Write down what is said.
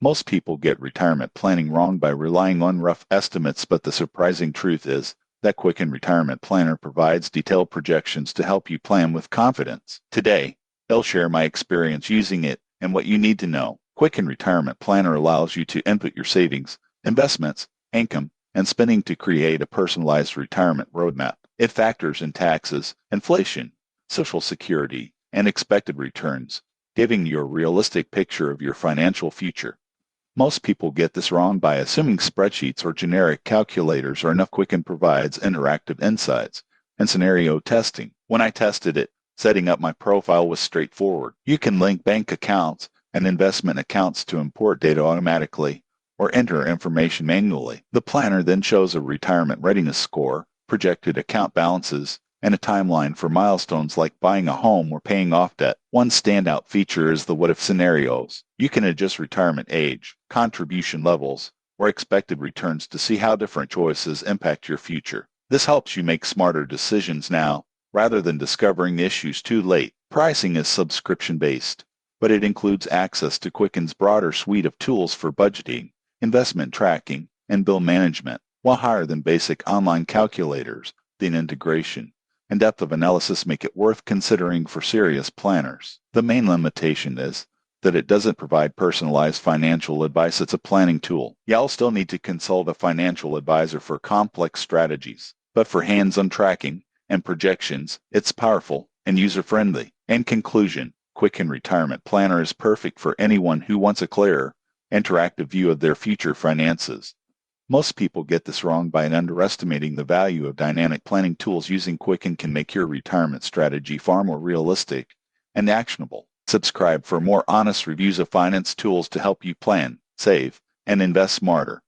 Most people get retirement planning wrong by relying on rough estimates, but the surprising truth is that Quicken Retirement Planner provides detailed projections to help you plan with confidence. Today, I'll share my experience using it and what you need to know. Quicken Retirement Planner allows you to input your savings, investments, income, and spending to create a personalized retirement roadmap. It factors in taxes, inflation, Social Security, and expected returns, giving you a realistic picture of your financial future. Most people get this wrong by assuming spreadsheets or generic calculators are enough. Quicken provides interactive insights and scenario testing. When I tested it, setting up my profile was straightforward. You can link bank accounts and investment accounts to import data automatically or enter information manually. The planner then shows a retirement readiness score, projected account balances, and a timeline for milestones like buying a home or paying off debt. One standout feature is the what-if scenarios. You can adjust retirement age, contribution levels, or expected returns to see how different choices impact your future. This helps you make smarter decisions now, rather than discovering issues too late. Pricing is subscription-based, but it includes access to Quicken's broader suite of tools for budgeting, investment tracking, and bill management. While higher than basic online calculators, the integration and depth of analysis make it worth considering for serious planners. The main limitation is that it doesn't provide personalized financial advice. It's a planning tool. You'll still need to consult a financial advisor for complex strategies, but for hands-on tracking and projections, it's powerful and user-friendly. In conclusion, Quicken Retirement Planner is perfect for anyone who wants a clearer, interactive view of their future finances. Most people get this wrong by underestimating the value of dynamic planning tools. Using Quicken can make your retirement strategy far more realistic and actionable. Subscribe for more honest reviews of finance tools to help you plan, save, and invest smarter.